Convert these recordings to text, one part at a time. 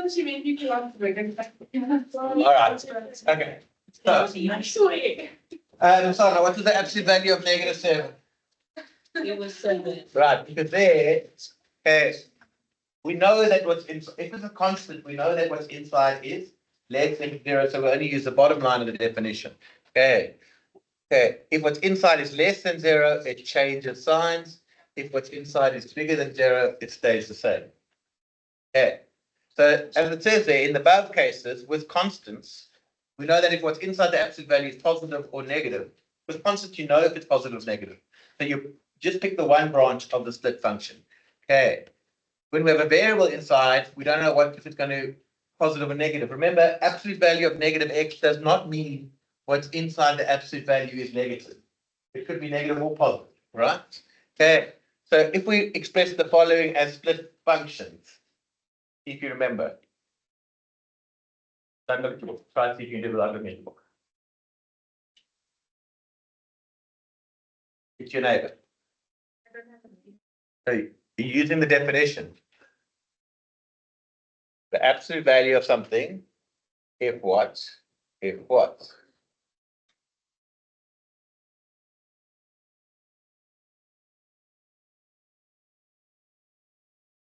she made me feel up to it. All right. Okay. So now what was the absolute value of -7? It was 7. Right, because there, okay, we know that what's in, if it's a constant, we know that what's inside is less than 0, so we only use the bottom line of the definition. Okay. Okay, if what's inside is less than 0, it changes signs. If what's inside is bigger than 0, it stays the same. Okay, so as it says there, in the above cases, with constants, we know that if what's inside the absolute value is positive or negative, with constants, you know if it's positive or negative. So you just pick the one branch of the split function. Okay, when we have a variable inside, we don't know what if it's going to positive or negative. Remember, absolute value of negative x does not mean what's inside the absolute value is negative. It could be negative or positive, right? Okay, so if we express the following as split functions, if you remember, don't look at your book. Try and see if you can do it without looking at the book. It's your neighbor. So you're using the definition. The absolute value of something, if what? If what?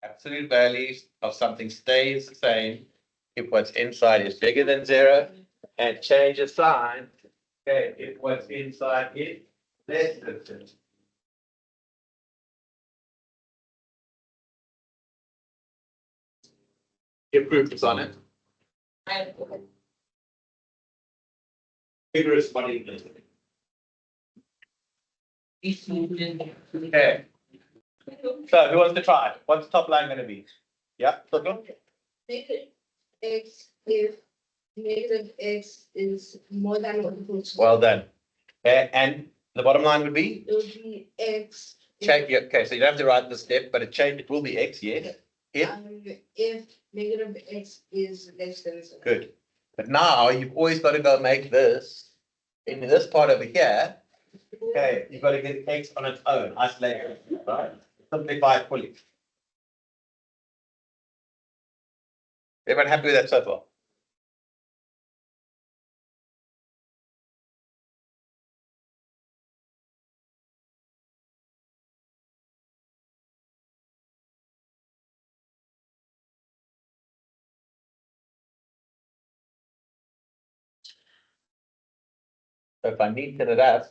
Absolute values of something stays the same if what's inside is bigger than 0 and changes sign. Okay, if what's inside is less than 0. Your proof is on it. Vigorous body. Okay. So who wants to try? What's the top line going to be? Yeah, Negative x if negative x is more than or equal to. well done. And the bottom line would be? It would be x. Change. Yeah, okay, so you don't have to write the step, but it will be x, yes. If negative x is less than 0. Good. But now you've always got to go make this in this part over here. Okay, you've got to get x on its own, isolated, right? Simplify it fully. Everyone happy with that so far? So if I neaten it up,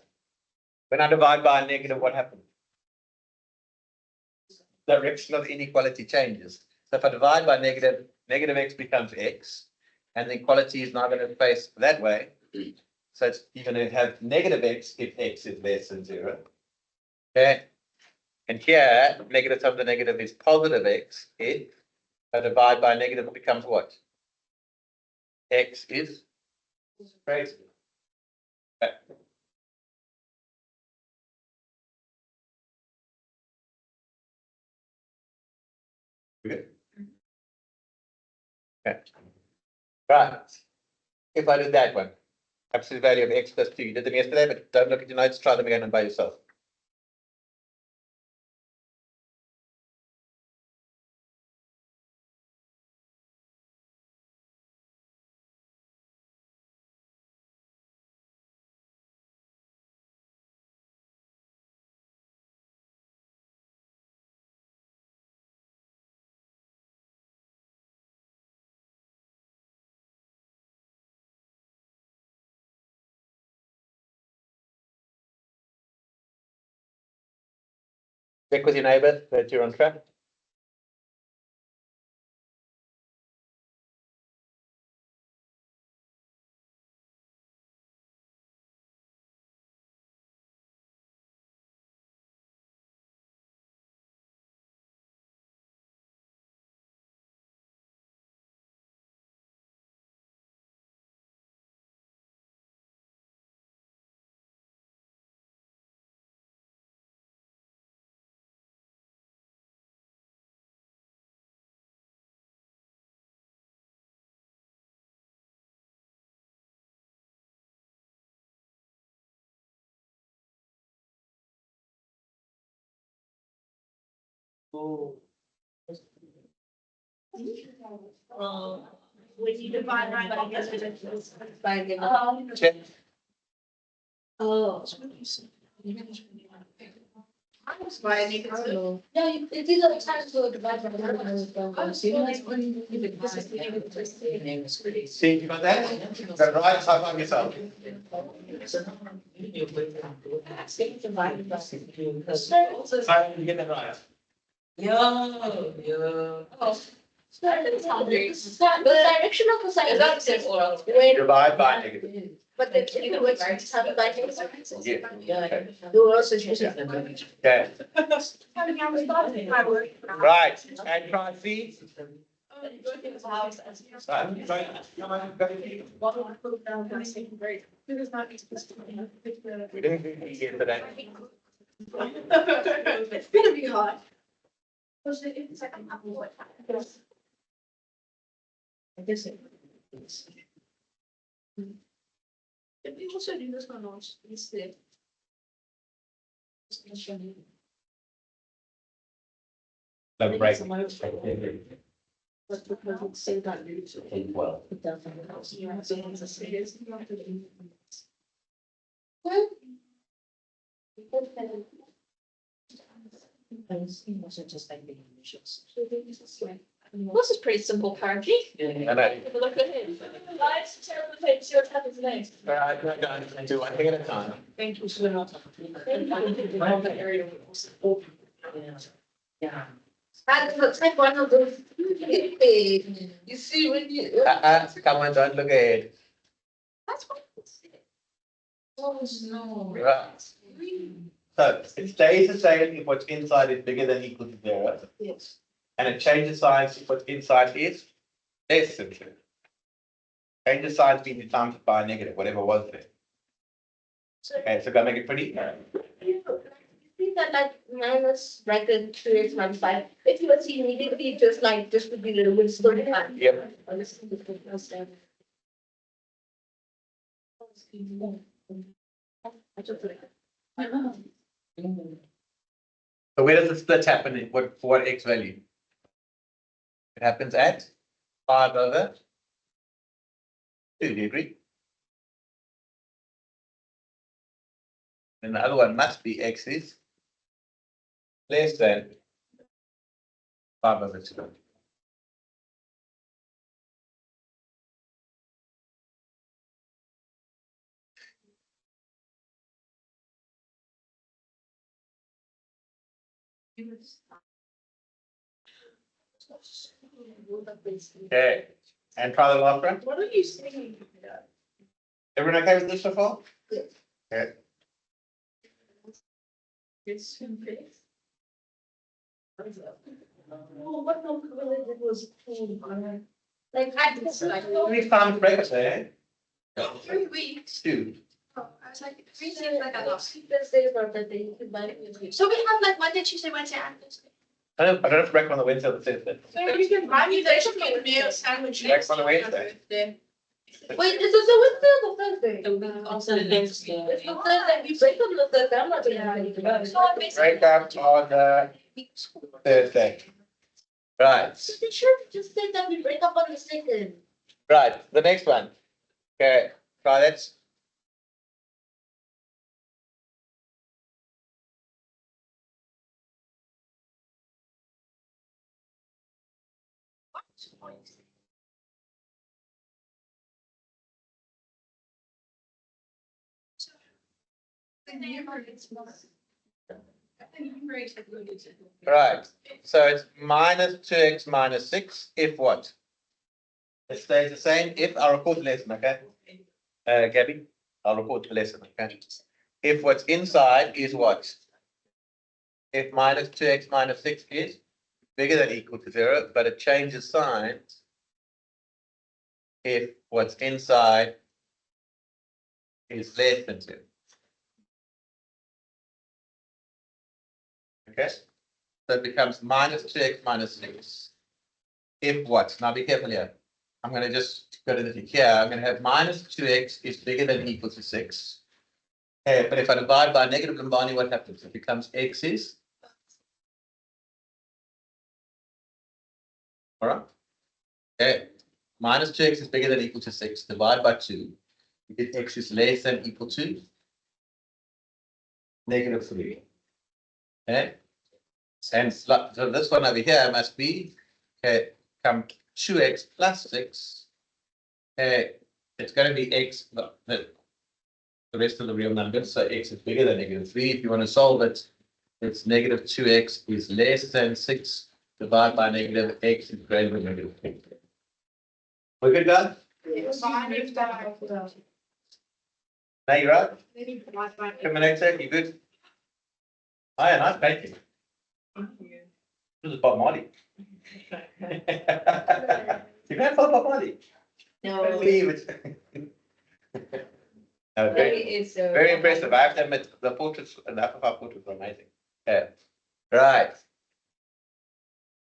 when I divide by a negative, what happens? Direction of the inequality changes. So if I divide by negative, negative x becomes x, and the equality is now going to face that way. So it's, you're going to have negative x if x is less than 0. Okay. And here, negative times the negative is positive x if I divide by negative, it becomes what? X is greater. Okay. Good. Okay. Right. If I do that one, absolute value of x plus 2, you did them yesterday, but don't look at your notes, try them again and by yourself. Check with your neighbor that you're on track. When you divide by negative, it's by negative. Check. Oh. By negative. No, it's either times or divide by negative. See, you got that? The right side of yourself. So you get that right. The direction of the sign. Divide by negative. But the key words have by negative. Yeah. You also choose it. Okay. Right. And try C. Right. Try. Come on. Go. We didn't do E yet today. It's gonna be hard. I guess it. If we also do this one on, it's the. The break. But because it's so dilute. Well. It doesn't. This is pretty simple, apparently. And I. Have a look at him. Guys, tear up the page, see what happens next. Alright, no, no, do one thing at a time. Thank you so much. Yeah. That looks like one of those. You see when you. Come on, don't look ahead. That's what. Oh, no. Right. So it stays the same if what's inside is bigger than equal to 0. Yes. And it changes signs if what's inside is less than 2. Changes signs means it times it by a negative, whatever was there. Okay, so go make it pretty. You see that like minus bracket 2x minus 5. If you were to immediately just would be little bit still fine. Yep. So where does the split happen in for what x value? It happens at 5 over 2, do you agree? And the other one must be x is less than 5 over 2. Okay, and try the last one. What are you saying? Everyone okay with this so far? Yes. Okay. It's well, what no it was like I just like How many times breakfast, eh? 3 weeks. 2. Oh, I was like 3 days like I lost. Thursday is not that day. You can buy it. So we have like Monday, Tuesday, Wednesday, and Thursday. I don't have to break on the Wednesday or the Thursday. So you can buy me the chocolate meal sandwich. Next on the Wednesday. Wait, is this a Wednesday or the Thursday? Also the next day. It's the Thursday. We break on the Thursday. I'm not doing anything. So I basically. Break up on the Thursday. Right, So you should just say that we break up on the second. right, the next one. Okay, try that. Right, so it's minus 2x minus 6 if what? It stays the same if I record the lesson, okay? Gabby, I'll record the lesson, okay? If what's inside is what? If minus 2x minus 6 is bigger than or equal to 0, but it changes signs if what's inside is less than 2. Okay, so it becomes minus 2x minus 6. If what? Now be careful here. I'm going to just go to the here. I'm going to have minus 2x is bigger than or equal to 6. Okay, but if I divide by negative Lambani, what happens? It becomes x is. All right. Okay, minus 2x is bigger than or equal to 6, divide by 2. You get x is less than or equal to negative 3. Okay, and so this one over here must be, okay, come 2x plus 6. Okay, it's going to be x, the rest of the real numbers, so x is bigger than negative 3. If you want to solve it, it's negative 2x is less than 6, divided by negative x is greater than negative 3. We're good, guys? Now you're right. Terminator, you good? Oh, yeah, nice painting. This is Bob Marley. You can't follow Bob Marley. No. Believe it. Okay. Very impressive. I have to admit, the portraits, enough of our portraits are amazing. Yeah. Right.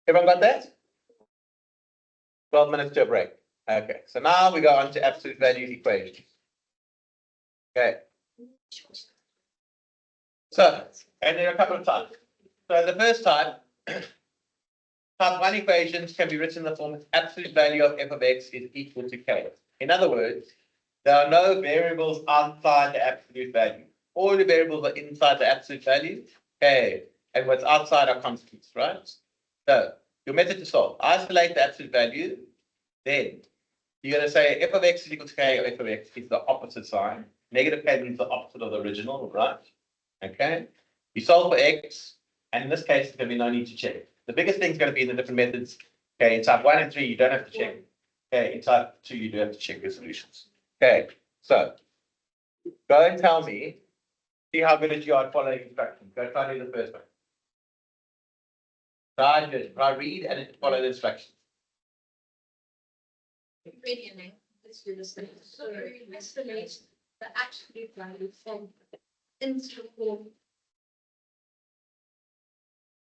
Everyone got that? 12 minutes to a break. Okay. So now we go on to absolute value equations. Okay. So, and there are a couple of types. So the first type, type 1 equations can be written in the form of absolute value of f of x is equal to k. In other words, there are no variables outside the absolute value. All the variables are inside the absolute value, k, and what's outside are constants, right? So, your method to solve, isolate the absolute value, then you're going to say f of x is equal to k, or f of x is the opposite sign. Negative k means the opposite of the original, right? Okay. You solve for x, and in this case, there's going to be no need to check. The biggest thing is going to be the different methods. Okay, in type 1 and 3, you don't have to check. Okay, in type 2, you do have to check your solutions. Okay, so go and tell me, see how good you are at following instructions. Go try to do the first one. Try read and follow the instructions. Roedean, let's do this thing. So isolate the absolute value from into form.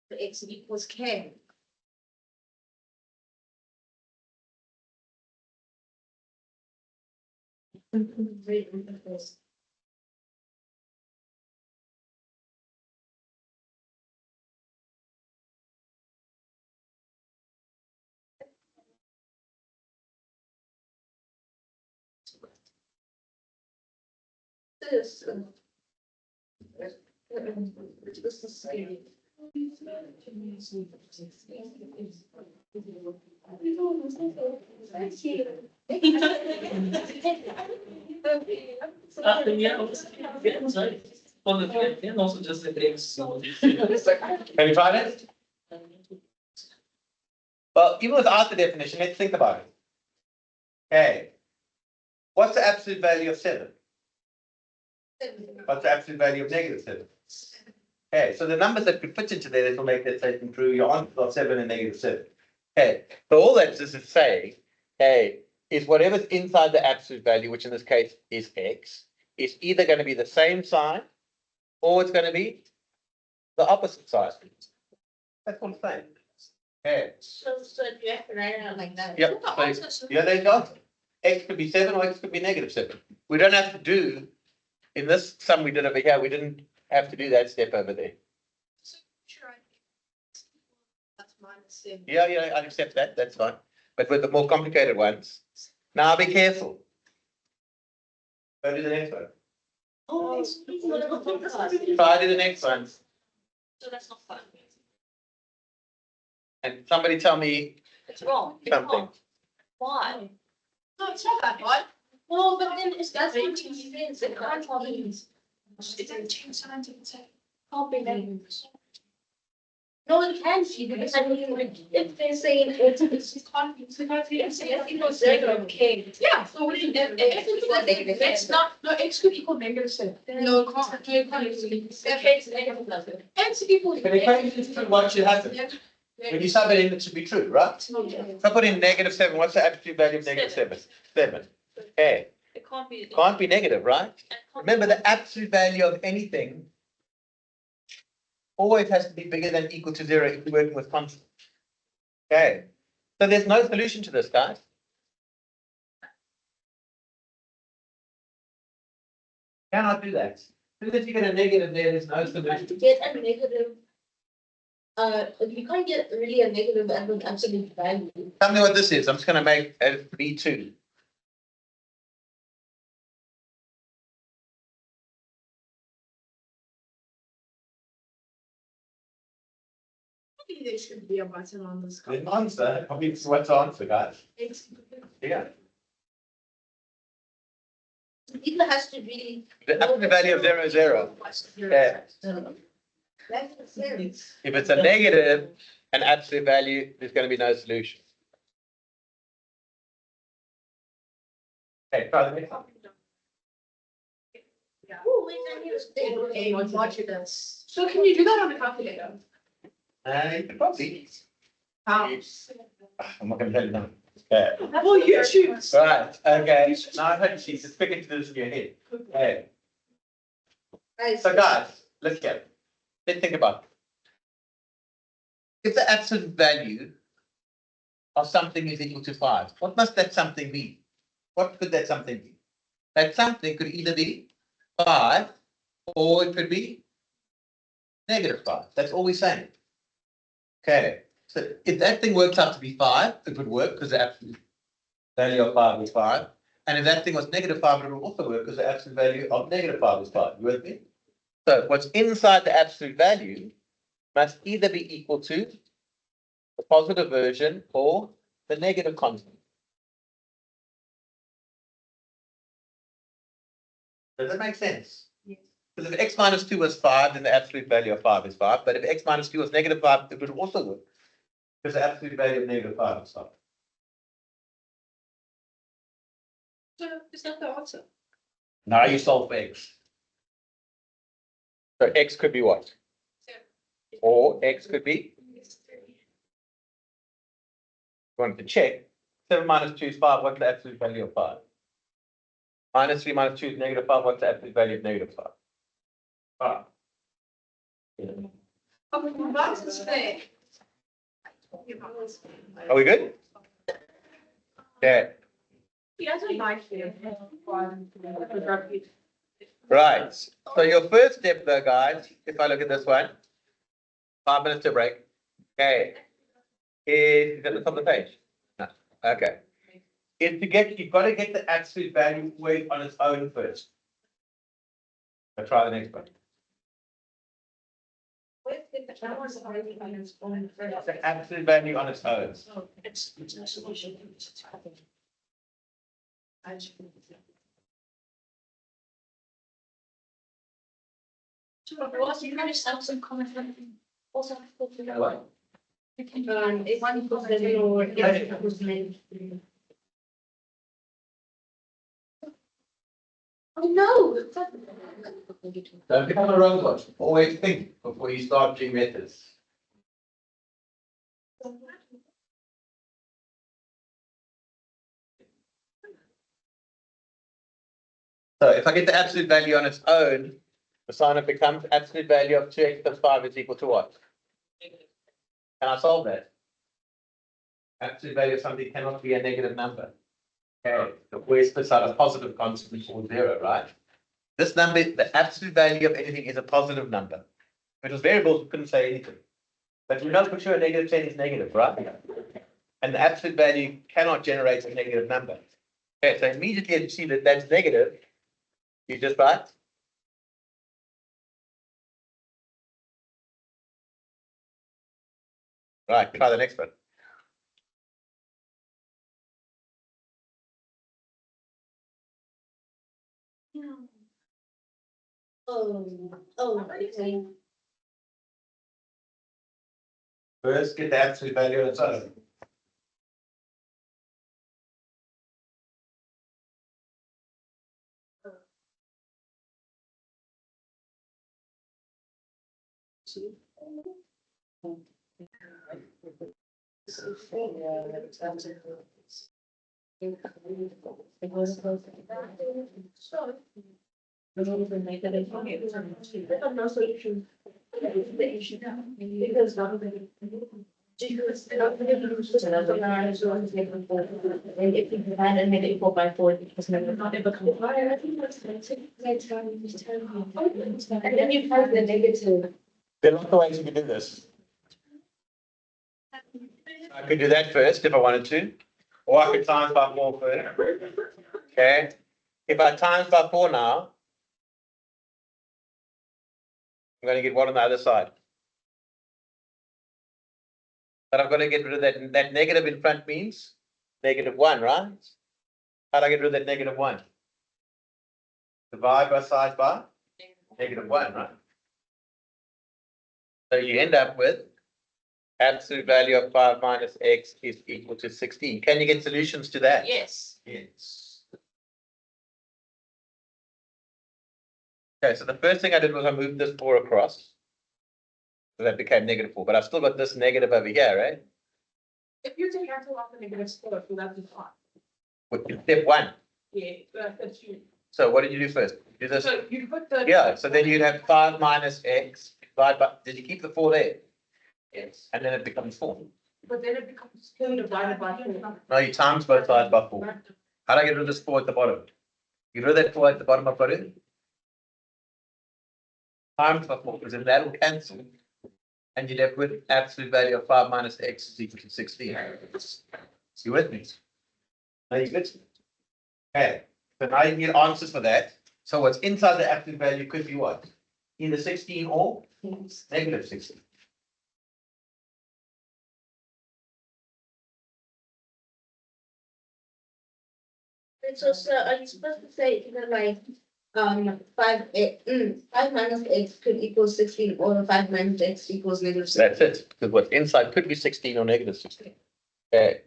The x equals k. This is scary. And also just the things. Have you tried it? Well, even without the definition, let's think about it. Okay. What's the absolute value of 7? What's the absolute value of negative 7? Okay, so the numbers that could fit into there that will make that statement true, your answers are 7 and negative 7. Okay, so all that this is saying, okay, is whatever's inside the absolute value, which in this case is x, is either going to be the same sign or it's going to be the opposite sign. That's what I'm saying. Okay. So you have to write it out like that. Yep. So, yeah, there's the answer. X could be 7 or x could be negative 7. We don't have to do, in this sum we did over here, we didn't have to do that step over there. That's -7. Yeah, I accept that. That's fine. But with the more complicated ones, now be careful. Go to the next one. Oh, Try to the next one. so that's not fun. And somebody tell me It's wrong. It's something. wrong. Why? No, it's not that hard. No, but then it's that's what you means. It can't be. It doesn't change signs. It's like can't be names. No, it can be because I mean, if they're saying it's can't be. It's equal zero. Okay. Yeah. So what do you if it's not no x could equal -7. No, it can't. No, it can't. If it's negative, x equals. Can equation is true, what should happen? When you sub it in, it should be true, right? So I put in -7. What's the absolute value of -7? 7. Okay. It can't be. Can't be negative, right? Remember, the absolute value of anything always has to be bigger than or equal to 0 if we're working with constants. Okay. So there's no solution to this, guys. Cannot do that. As soon as you get a negative there, there's no solution. To get a negative. you can't get really a negative and an absolute value. Tell me what this is. I'm just gonna make a B2. Maybe there should be a button on this. The answer, I mean, what's the answer, guys? Yeah. It either has to be. The absolute value of 0 is 0. Yeah. That's sense. If it's a negative, an absolute value, there's going to be no solution. Okay, try the next one. Oh, we can use the modulus. So can you do that on a calculator? You could probably. How? I'm not going to tell you now. Okay. Well, you choose. Right, okay. Now I've had sheets. Just pick into this in your head. Okay. So guys, let's go. Let's think about it. If the absolute value of something is equal to 5, what must that something be? What could that something be? That something could either be 5 or it could be -5. That's all we're saying. Okay. So if that thing works out to be 5, it would work because the absolute value of 5 is 5. And if that thing was -5, it would also work because the absolute value of -5 is 5. You with me? So what's inside the absolute value must either be equal to the positive version or the negative constant. Does that make sense? Yes. Because if x minus 2 was 5, then the absolute value of 5 is 5. But if x minus 2 was -5, it would also work. Because the absolute value of -5 is 5. So is that the answer? Now you solve for x. So x could be what? Or x could be, you want to check, 7 minus 2 is 5, what's the absolute value of 5? Minus 3 minus 2 is -5, what's the absolute value of -5? 5. Oh, that's is fair. Are we good? Yeah, He has a knife there. right. So your first step though, guys, if I look at this one, 5 minutes to break. Okay. Is at the top of the page? No. Okay. Is to get, you've got to get the absolute value always on its own first. I'll try the next one. The absolute value on its own. You can just have some comment also. If one equals the or the other equals -3. Oh no! Don't become a robot. Always think before you start doing methods. So if I get the absolute value on its own, the sign it becomes absolute value of 2x plus 5 is equal to what? Can I solve that? Absolute value of something cannot be a negative number. Okay, the where's beside a positive constant equals 0, right? This number, the absolute value of anything is a positive number. If it was variables, we couldn't say anything. But we know for sure a -10 is negative, right? And the absolute value cannot generate a negative number. Okay, so immediately as you see that that's negative, you just write. Right, try the next one. Okay. First, get the absolute value on its own. No solution. The issue. Because and if you had a negative 4/4, it was never not ever come higher. I think that's and then you have the negative. There are lots of ways you can do this. I could do that first if I wanted to, or I could times by 4 first. Okay, if I times by 4 now, I'm going to get what on the other side? But I've got to get rid of that negative in front means -1, right? How do I get rid of that -1? Divide by side by -1, right? So you end up with absolute value of 5 minus x is equal to 16. Can you get solutions to that? Yes. Yes. Okay, so the first thing I did was I moved this 4 across. So that became -4, but I've still got this negative over here, right? If you take cancel off the negative square, will that be fine? With step 1. Yeah, that's you. So what did you do first? Do this. So you put the. Yeah, so then you'd have 5 minus x divided by, did you keep the 4 there? Yes, And then it becomes 4. but then it becomes 2 divided by 4. No, you times both sides by 4. How do I get rid of this 4 at the bottom? Get rid of that 4 at the bottom I've got it. Times by 4, because then that will cancel. And you'd have with absolute value of 5 minus x is equal to 16. See with me? Now you good? Okay, so now you get answers for that. So what's inside the absolute value could be what? Either 16 or -16. So, are you supposed to say, like, 5 minus x could equal 16, or 5 minus x equals -16? That's it, because what's inside could be 16 or -16. Okay.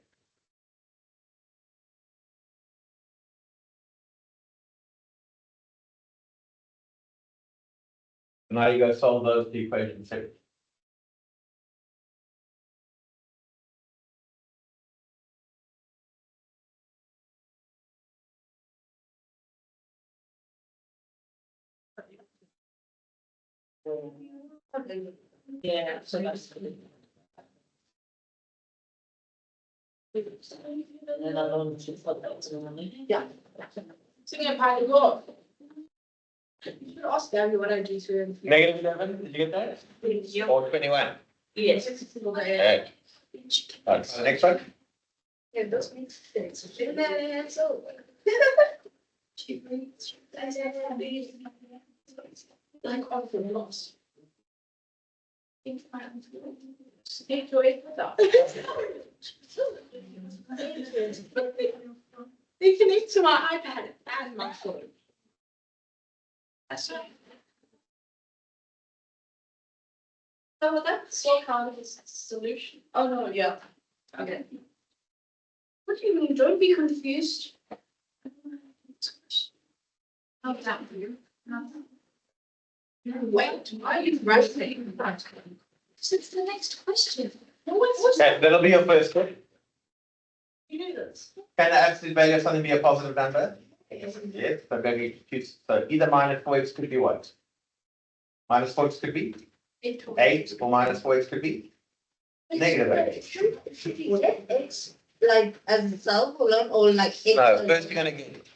Now you go solve those two equations. Yeah, so that's. And then alone to put that to money. Yeah. Sing a pie to go. You should ask Gabby what I do to him. -11, did you get that? Or 21? Yes. Okay. Alright, so the next one? Yeah, those make sense. So. Like of the loss. Take your eight with us. They connect to my iPad and my phone. That's right. So would that still count as a solution? Oh, no, yeah. Okay. What do you mean? Don't be confused. How's that for you? Wait, why are you rushing? Since the next question. Okay, that'll be your first one. You do this. Can the absolute value of something be a positive number? Yes, so maybe choose, so either -4x could be what? -4x could be 8 or -4x could be -8. Should we get x like as itself alone, or like x? No, first you're gonna get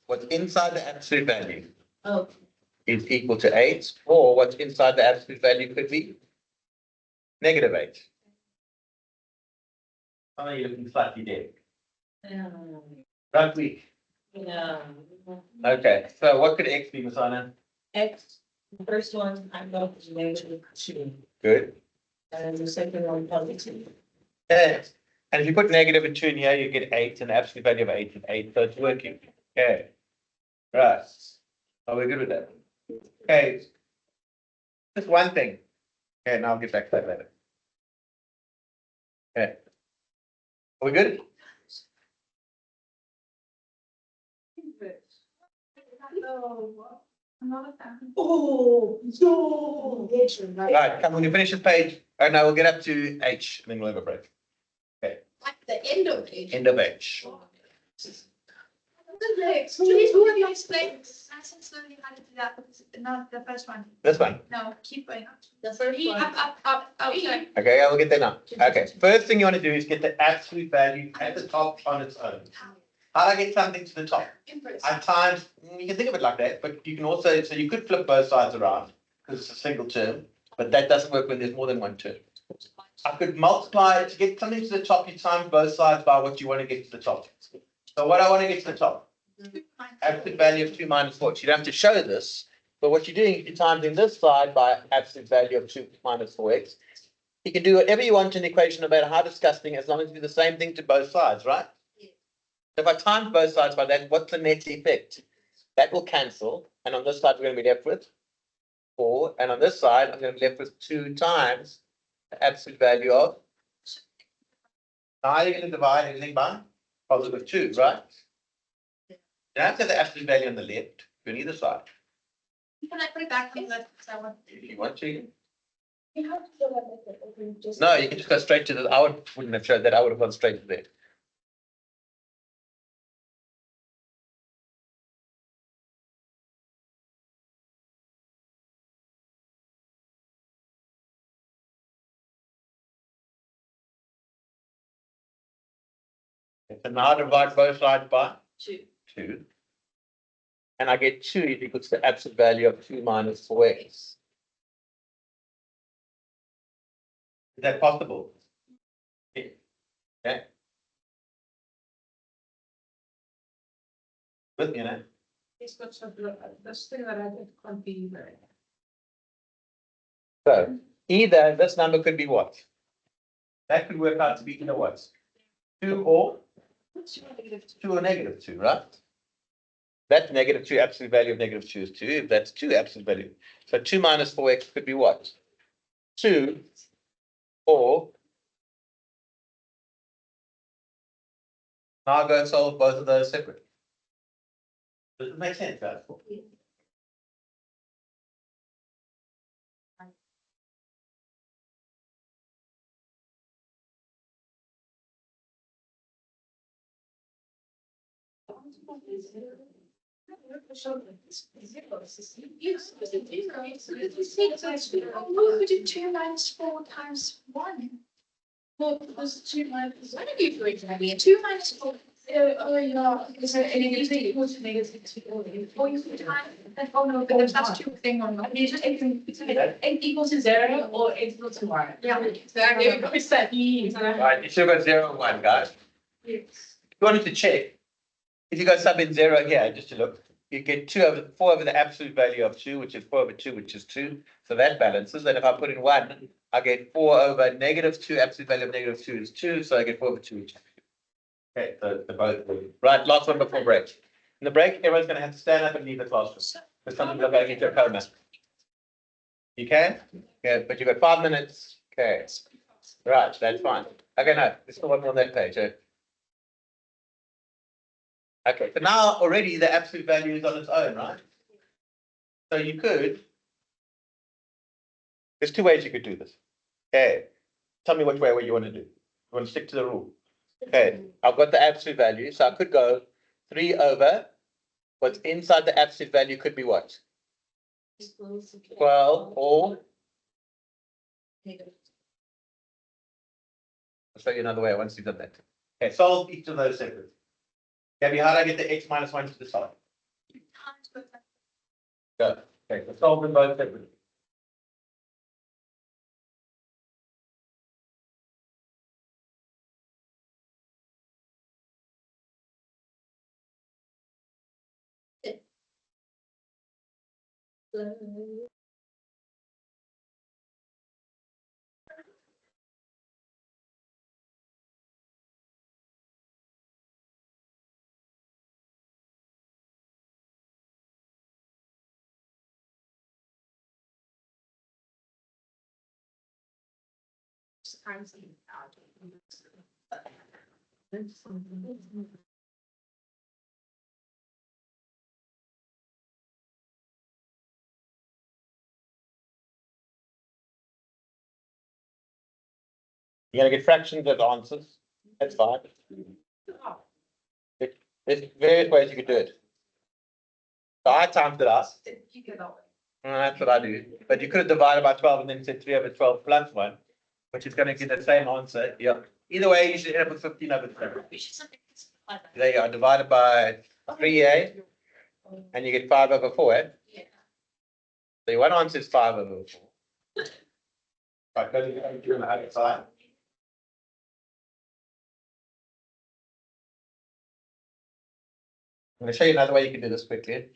what's inside the absolute value Oh, is equal to 8, or what's inside the absolute value could be -8. Some of you looking slightly dead. Right week. Yeah. Okay, so what could x be, Miss Anna? X, the first one, I'm going to -2, Good. and the second one, +2. Yes. And if you put -2 in here, you get 8, and the absolute value of 8 is 8, so it's working. Okay. Right. Are we good with that? Okay. Just one thing. Okay, now I'll get back to that later. Okay. Are we good? Oh, no. Right, come when you finish this page, and now we'll get up to H, and then we'll have a break. like the end of it. End of H. Please, who have you explained? Nice and slowly how to do that, because not the first one. This one. No, keep going up. The first one. Up. Oh, sorry. Okay, I will get there now. Okay, first thing you want to do is get the absolute value at the top on its own. How do I get something to the top? Inverse. At times, you can think of it like that, but you can also, so you could flip both sides around, because it's a single term, but that doesn't work when there's more than one term. I could multiply to get something to the top, you times both sides by what you want to get to the top. So what I want to get to the top, absolute value of 2 minus 4. You don't have to show this, but what you're doing, you're timesing this side by absolute value of 2 minus 4x. You can do whatever you want in the equation, no matter how disgusting, as long as you do the same thing to both sides, right? Yeah. If I times both sides by that, what's the net effect? That will cancel, and on this side, we're going to be left with 4, and on this side, I'm going to be left with 2 times the absolute value of. Now you're going to divide everything by positive 2, right? You don't have to have the absolute value on the left, on either side. Can I put it back on the seven? If you want to. You have to go that method, or you just. No, you can just go straight to the, wouldn't have showed that, I would have gone straight to there. So now divide both sides by 2. And I get 2 is equal to the absolute value of 2 minus 4x. Is that possible? Yeah. Okay. With me, know? It's got some, this thing that I did can't be very. So either this number could be what? That could work out to be either what? 2 or 2 or negative 2, right? That negative 2, absolute value of negative 2 is 2. If that's 2, absolute value. So 2 minus 4x could be what? 2 or. Now I'll go and solve both of those separate. Does it make sense, guys? Oh, we did 2 minus 4 times 1. No, there's 2 minus. What are you doing, Rabbi? 2 minus 4. Oh, yeah, is there anything equal to negative 2? Or you can time. Oh, no, but the plus 2 thing on that. You just eight equal to 0 or 8 equal to 1. Yeah. Exactly. What's that mean? Right, you still got 0 and 1, guys. Yes. If you wanted to check, if you go sub in 0 here, just to look, you get 4 over the absolute value of 2, which is 4 over 2, which is 2. So that balances. And if I put in 1, I get 4 over negative 2, absolute value of negative 2 is 2. So I get 4 over 2, which is 2. Okay, so they're both. Right, last one before break. In the break, everyone's going to have to stand up and leave the classroom. Because some people are going into a coma. You can? Yeah, but you've got 5 minutes. Okay. Right, that's fine. Okay, no, there's still one more on that page. Okay, so now already the absolute value is on its own, right? So you could, there's 2 ways you could do this. Okay, tell me which way you want to do. You want to stick to the rule. Okay, I've got the absolute value, so I could go 3 over what's inside the absolute value could be what? 12 or I'll show you another way once you've done that. Okay, solve each of those separately. Gabby, how do I get the x minus 1 to the side? Times both. Go. Okay, so solve them both separately. Times. You're gonna get fractions as answers. That's fine. There's various ways you could do it. So I timed it out. You get that way. That's what I do. But you could have divided by 12 and then said 3 over 12 plus 1, which is going to give the same answer. Yeah. Either way, you should end up with 15 over 7. We should something like that. There you are, divided by 3a, and you get 5 over 4. Yeah. So your one answer is 5 over 4. Right, go to the other side. I'm going to show you another way you can do this quickly.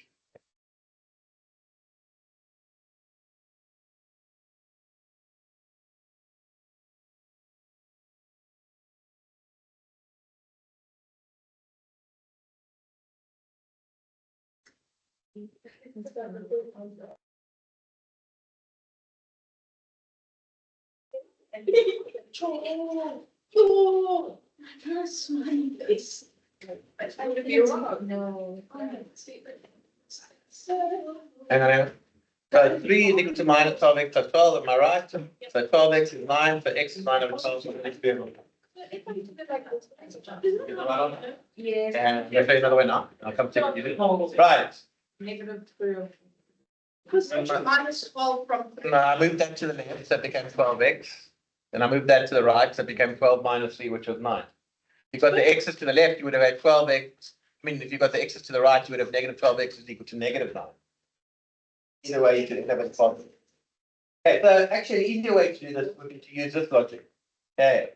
Oh, that's my face. I would be wrong. No. Hang on. So 3 is equal to minus 12x plus 12, am I right? So 12x is 9, so x is 9 over 12, so the next variable. Yes. And I'll show you another way now. I'll come check with you. Right. Negative 3. Minus 12 from. No, I moved that to the left, so it became 12x. Then I moved that to the right, so it became 12 minus 3, which was 9. If you got the x's to the left, you would have had 12x. I mean, if you got the x's to the right, you would have negative 12x is equal to negative 9. Either way, you could have it solved. Okay, so actually, the easier way to do this would be to use this logic. Okay.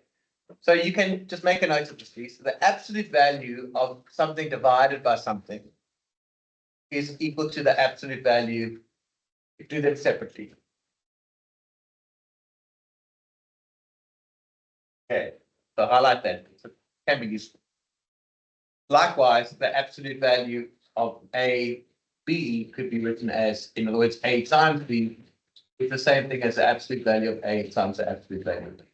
So you can just make a note of this, please. The absolute value of something divided by something is equal to the absolute value. You do them separately. Okay, so highlight that. It can be useful. Likewise, the absolute value of A, B could be written as, in other words, A times B is the same thing as the absolute value of A times the absolute value of B.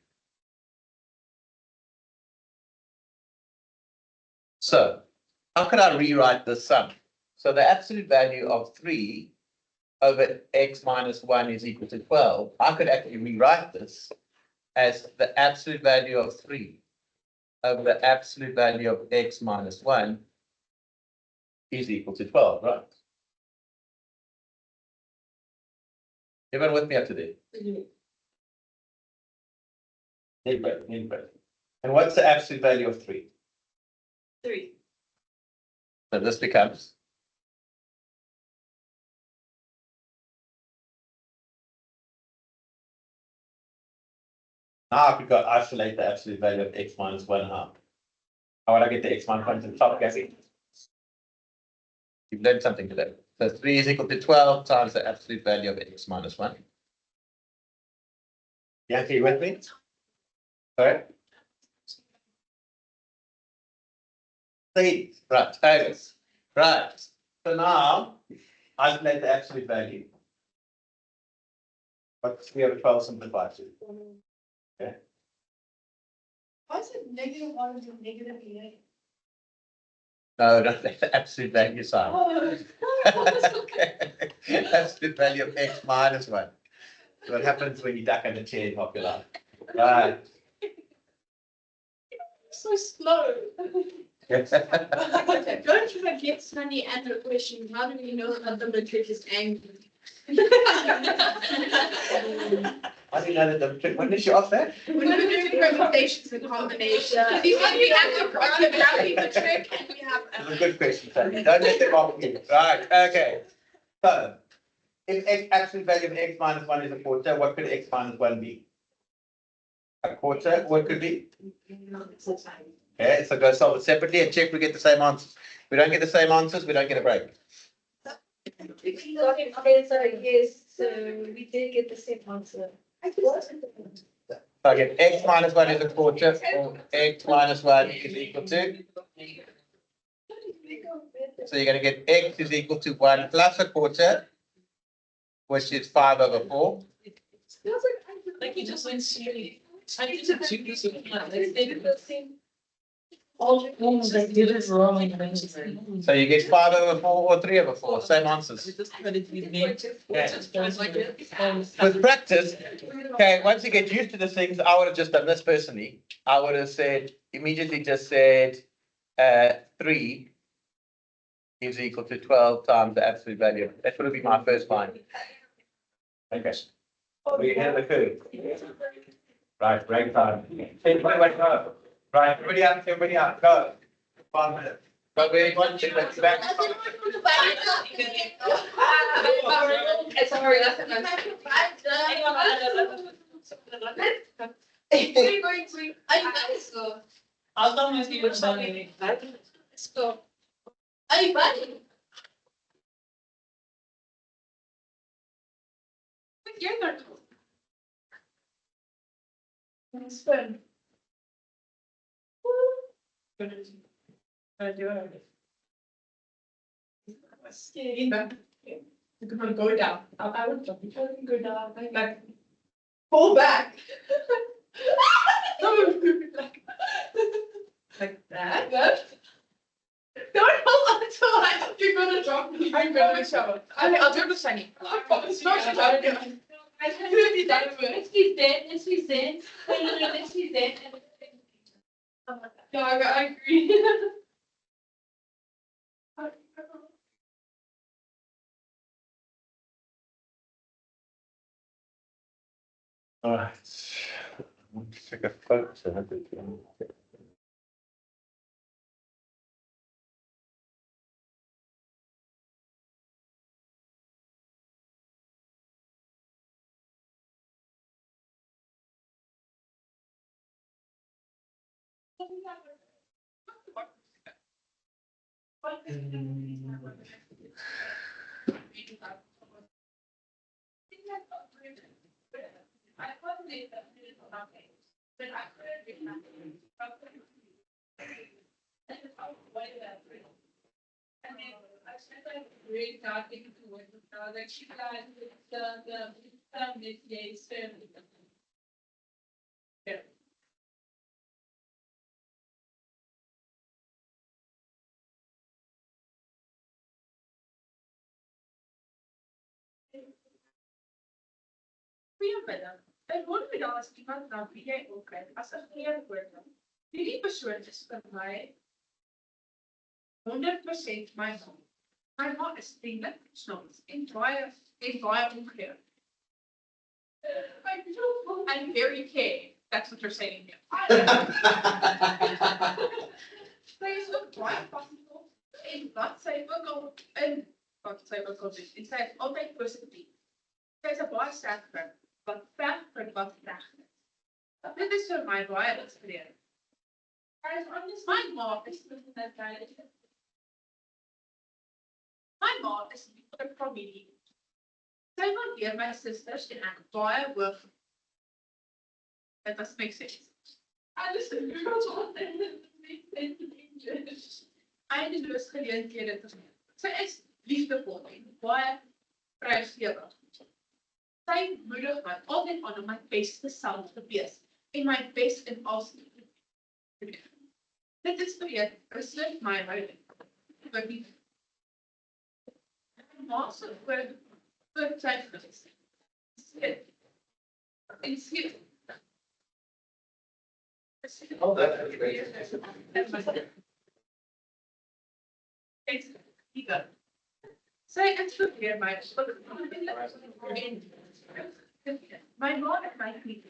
So, how could I rewrite this sum? So the absolute value of 3 over x minus 1 is equal to 12. I could actually rewrite this as the absolute value of 3 over the absolute value of x minus 1 is equal to 12, right? Everyone with me up to date? Right. And what's the absolute value of 3? 3. So this becomes now we've got to isolate the absolute value of x minus 1 half. How would I get the x minus 1 to the top, Gabby? You've learned something today. So 3 is equal to 12 times the absolute value of x minus 1. Bianca, you with me? Sorry? Right, okay. Right. So now isolate the absolute value. What's 3 over 12 simplified to? Why is it negative 1 into negative 8? No, don't let the absolute value sign. Oh. Okay. Absolute value of x minus 1. So what happens when you duck under chair in popular? Right. So slow. Right. Don't forget Sunny and the question, how do we know that the matrix is angry? I didn't know that the, when did you off that? When we're doing permutations and combinations. We have the gravity matrix and we have. That's a good question, Sandy. Don't let them off you. Right, okay. So, if x absolute value of x minus 1 is a quarter, what could x minus 1 be? A quarter, what could be? Okay, so go solve it separately and check we get the same answers. If we don't get the same answers, we don't get a break. Yes, so we did get the same answer. So I get x minus 1 is a quarter, or x minus 1 is equal to. So you're going to get x is equal to 1 plus a quarter, which is 5 over 4. Like you just went straight. I need to do this with my legs. They did the same. Oh, they did it wrong. So you get 5 over 4 or 3 over 4, same answers. With practice, okay, once you get used to the things, I would have just done this personally. I would have said, immediately just said 3 is equal to 12 times the absolute value. That would have been my first line. Okay. We have the curve. Right, break time. Everybody go. Right, everybody out, go. 5 minutes. But we want to back. Sorry, that's enough. We're going to. Let's go. As long as you don't any. Let's go. Are you buddy? You're not. It's fun. Gonna do it. Skinny back. You can go down. I would jump. You can go down. Like, fall back. Like that? That. Don't hold on to it. You're gonna drop me. I'm gonna shower. I'll do the shiny. I promise you. I can do it. Let's be zen. Let's be zen. No, let's be zen. Yeah, I agree. All right. Take a photo. Goeiemiddag. In Roedean is iemand na wie jy opkyk as 'n geleerwoorde. Hierdie persoon is vir my 100% my ma. My ma is vriendelik, snaaks en baie omgee. I'm very caring. That's what you're saying here. Sy is ook baie passief en wat sy ook al doen. En sy is altyd positief. Sy is 'n baie sterk vrou. Wat ver van wat reg is. Dit is vir my baie inspirerend. My ma is nie vir familie. Sy waardeer my susters en ek baie hoog. Dit was make sense. I listen, you're not all in English. I need to geleenthede te doen. Sy is liefdevol en baie vrygewig. Sy moedig my altyd aan om my beste self te wees en my bes in alles te doen. Dit is besluit my houding. Vir die ma se oortuigings. En sê Oh, that's great. Sy inspireer my. My ma en my vriend.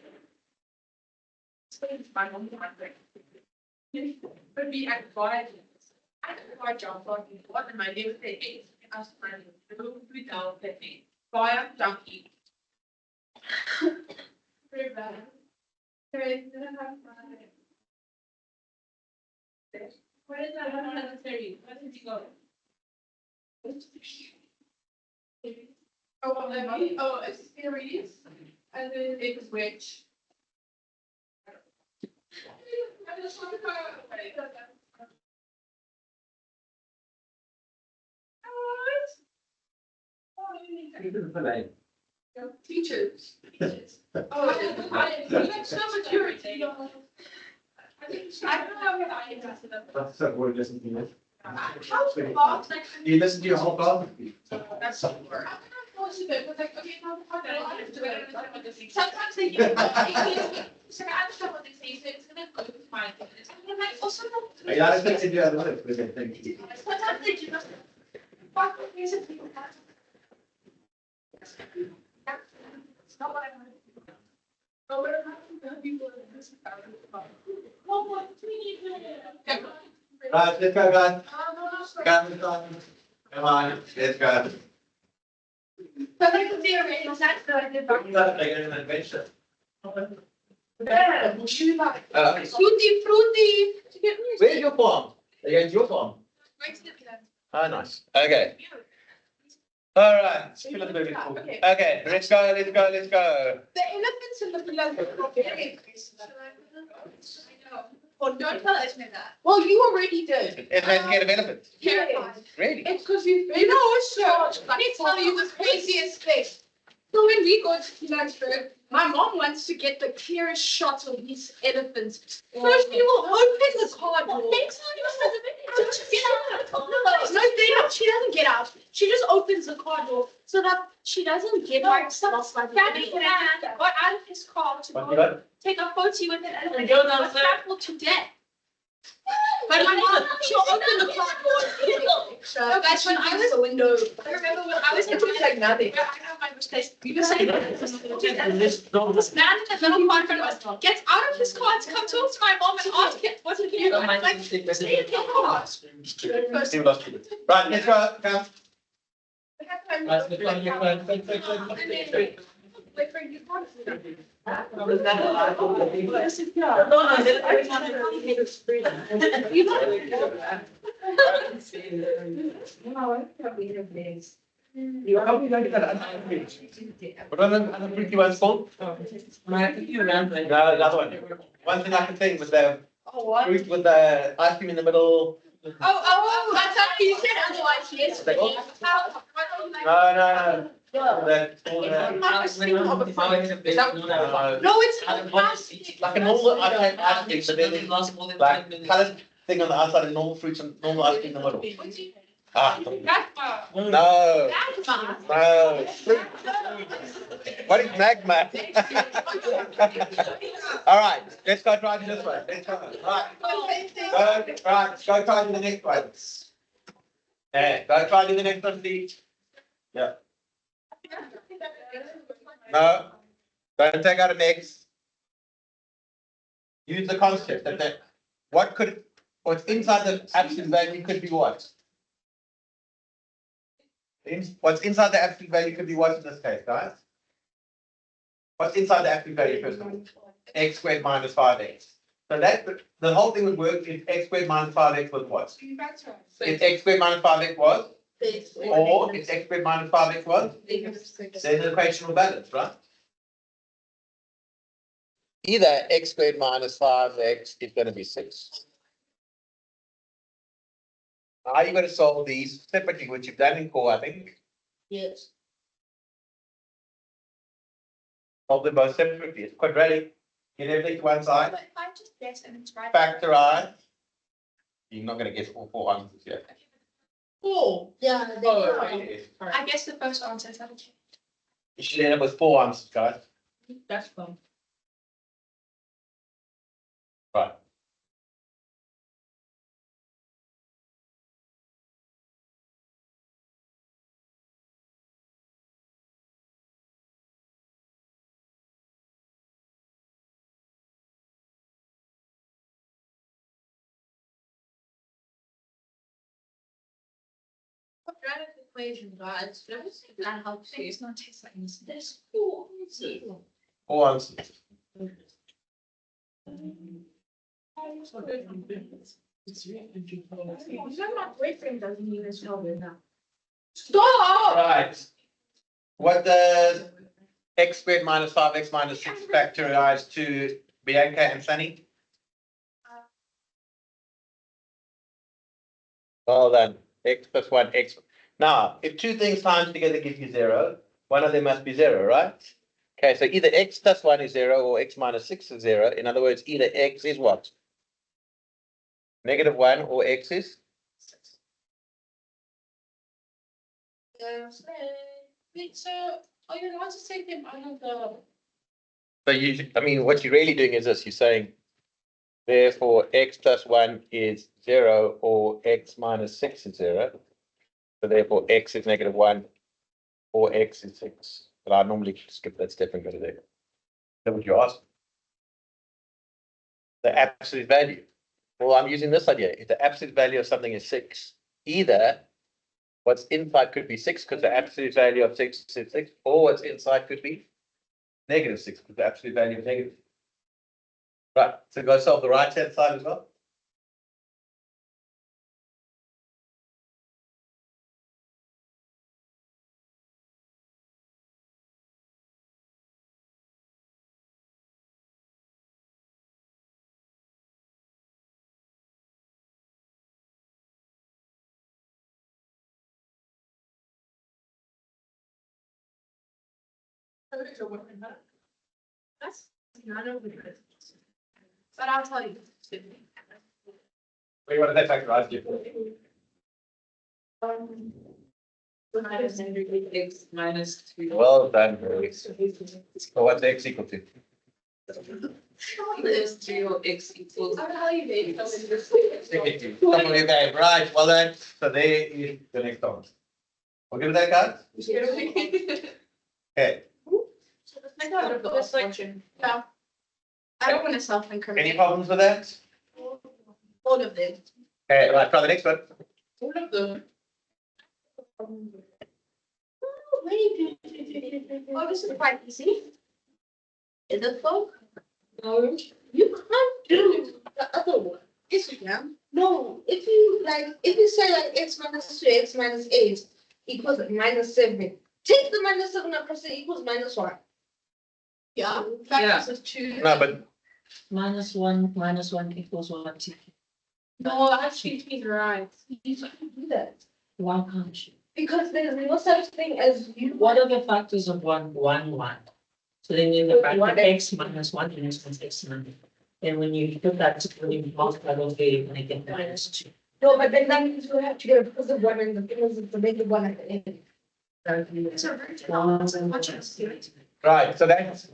Spends my mom hard. Vir wie ek baie is. Ek het baie job working in my lewe te as my beroep without that. Baie dankie. Very bad. Where is that unnecessary? Where did he go? It's series, and then it was which. I just want to go away. Teachers. I so maturity. I don't know what I invested in. That's that word doesn't mean it. How's the box? You listen to your whole class. That's so weird. I'm not supposed to do it, but like, okay, no, I don't do it. I understand what this is. Sometimes they give so I understand what this is, so it's gonna go with my things. And then I also know. Ja, dat is in de andere presentatie. Sometimes they give us. Fuck, here's a thing. It's not what I want to do. But what I'm going to do is this. Well, what do we need to do? Right, let's go, guys. Camera's on. Come on, let's go. But I can see already, that's good. You got to make it an adventure. Yeah, she like Uh, fruity. where's your farm? Against your farm? Oh, nice. Okay. All right. Okay, let's go. The elephants in the pillars are very aggressive. Well, don't tell Esme that. Well, you already did. It's nice to get a elephant. Yeah. Really? It's because you know, so let me tell you the craziest thing. So when we go to Pilansburg, my mom wants to get the clearest shots of these elephants. First, we will open the car door. No, they don't. She doesn't get out. She just opens the car door so that she doesn't get lost like Daddy got out of his car to go take a photo with an elephant. Go He was baffled to death. But my mom, she'll open the car door and take a picture. No, guys, when I was the window, I remember when I was in like nothing. I have my mistakes. You were saying this man in the middle car in front of us gets out of his car to come talk to my mom and ask it, what did you do? I'm like, stay in your car. Right, let's go. Come. What are the other freaky ones called? No, the other one. One thing I can think was the fruit with the ice cream in the middle. That's how you said otherwise, yes. No. That, No, it's not plastic. like a normal ice cream, but then like colored thing on the outside and normal fruits and normal ice cream in the middle. Ah, no. What is magma? All right, let's go try this one. Let's go. Right, go try the next one. Yeah, go try the next one, Steve. Yeah. No, don't take out an X. Use the concept that what's inside the absolute value could be what? What's inside the absolute value could be what in this case, guys? What's inside the absolute value first of all? X squared minus 5x. So that the whole thing would work if x squared minus 5x was what? If x squared minus 5x was? Or if x squared minus 5x was? Then the equation will balance, right? Either x squared minus 5x is going to be 6. Now you've got to solve these separately, which you've done in core, I think. Yes. Solve them both separately. It's quadratic. Get everything to one side. But if I just guess and it's right. Factorize. You're not going to guess all 4 answers yet. Yeah. I guess the first answer is that okay. You should end up with 4 answers, guys. That's fun. Right. Quadratic equation, guys. That helps you. It's not taste like this. There's 4 answers. 4 answers. My boyfriend doesn't mean it's not now. Stop! Right. What does x squared minus 5x minus 6 factorize to Bianca and Sunny? Well done. X plus 1, x. Now, if 2 things times together give you 0, one of them must be 0, right? Okay, so either x plus 1 is 0 or x minus 6 is 0. In other words, either x is what? -1 or x is? So, are you want to take them out of the? So what you're really doing is this, you're saying, therefore, x plus 1 is 0 or x minus 6 is 0. So therefore, x is -1 or x is 6. But I normally skip that step and go to there. Is that what you asked? The absolute value. Well, I'm using this idea. If the absolute value of something is 6, either what's inside could be 6 because the absolute value of 6 is 6, or what's inside could be negative 6, because the absolute value of negative. Right, so go solve the right hand side as well. That's none of it. But I'll tell you. Wait, what did that factorize you? X minus 2. Well done, Maurice. So what's x equal to? There's 3 or x equals. How the hell you doing? Negative. Some of you guys, right, well done. So there is the next one. Okay with that, guys? Okay, It's like, No. I don't want to self-incriminate. any problems with that? All of them. Okay, right, try the next one. All of them. oh, this is quite easy. Is it though? No, you can't do the other one. Yes, you can. No, if you say like x minus 2, x minus 8 equals minus 7, take the minus 7 across it equals minus 1. Yeah. Yeah. Factors of 2. No, but Minus 1 equals 1. No, actually, he's right. You can't do that. Why can't you? Because there's no such thing as you. What are the factors of 1, 1, 1? So then in the One bracket x minus 1 and x minus x minus. Then when you put that, when you multiply those, you're gonna get minus 2. No, but then that means you have to get a positive one and the thing is it's a negative one at the end. It's a virgin. right, so that's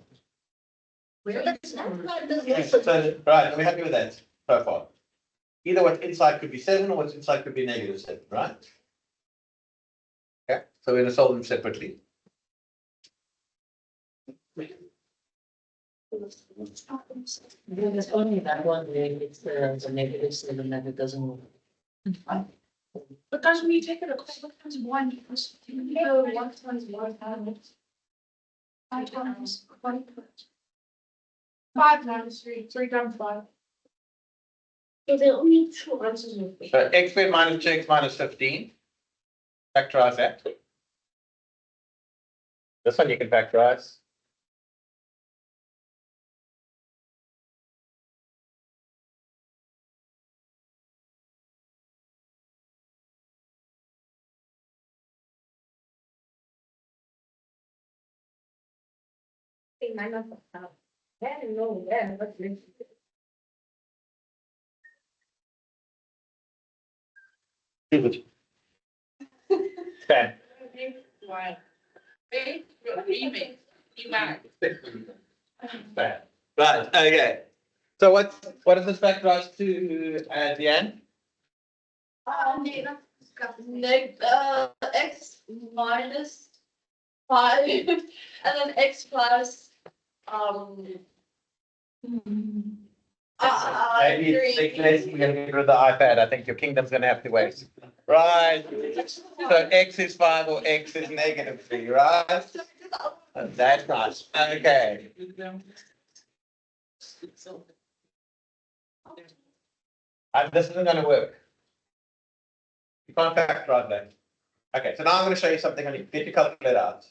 That's not the- yes, so right, are we happy with that so far? Either what's inside could be 7 or what's inside could be negative 7, right? Okay, so we're gonna solve them separately. There's only that one where it's the negative 7 that it doesn't work. But guys, when you take it across, what times 1 equals 2? No, 1 times 1 times. 5 times 1. 5 minus 3. 3 times 5. So there are only two answers with me. So x squared minus 2x minus 15. Factorize that. This one you can factorize. Minus half. I don't know where, but it's. Good. Okay. Why? Hey, you're leaving. You back. Right, okay. So what is this factorize to at the end? X minus 5 and then x plus Maybe it's 6 less, we're gonna get rid of the iPad. I think your kingdom's gonna have to wait. Right. So x is 5 or x is negative 3, right? That's right. Okay. This isn't gonna work. You can't factorize that. Okay, so now I'm gonna show you something on you. Get your calculator out.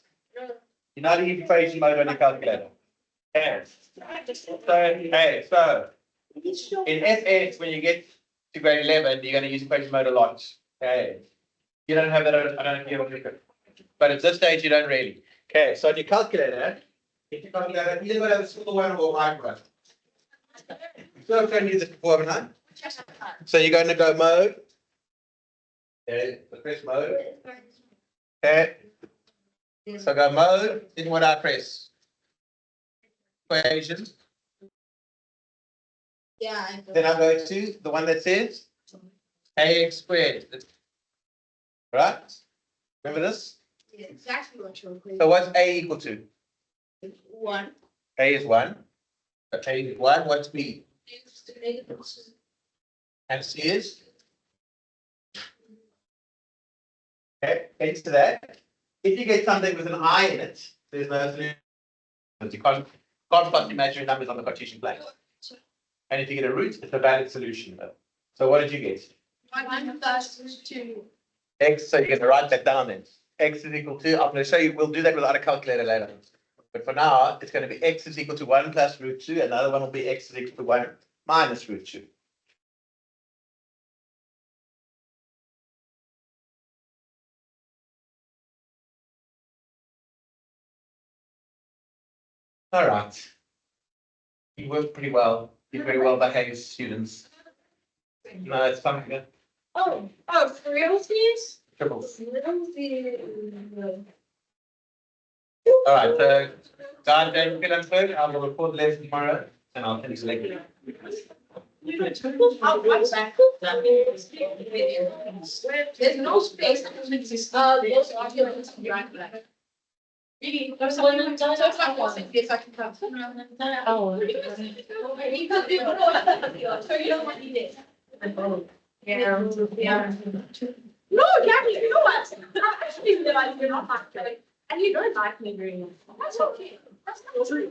You know how to use equation mode on your calculator. Okay. So in FS, when you get to grade 11, you're gonna use equation mode a lot. Okay. You don't have that, I don't know if you have it. But at this stage, you don't really. Okay, so on your calculator, either go to the small one or wide one. So I'm going to use it before, haven't I? So you're going to go mode. Okay, so press mode. Okay. So go mode, then what I press? Equation. Yeah. Then I go to the one that says ax squared. Right? Remember this? Yeah, exactly what you're doing. So what's a equal to? 1. A is 1. So a is 1. What's b? And c is? Okay, into that. If you get something with an I in it, there's no solution. because you can't plot imaginary numbers on the Cartesian plane. And if you get a root, it's a valid solution. So what did you get? 1 plus 2. X, so you're going to write that down then. X is equal to, I'm going to show you, we'll do that without a calculator later. But for now, it's going to be X is equal to 1 plus root 2, and the other one will be X is equal to 1 minus root 2. All right. You worked pretty well. You're very well behaved students. No, it's fine. Oh, for realties? Triples. Realties. All right, so Don James Gillansberg, I will report the lesson tomorrow and I'll finish the lecture. There's no space that exists. Those arguments right black. Really? There's one of those. Yes, I can come. Oh. You can do it. So you don't want to do this. Yeah. No, Jackie, you know what? I actually realize you're not that good. And you don't like me doing it. That's okay. That's not true.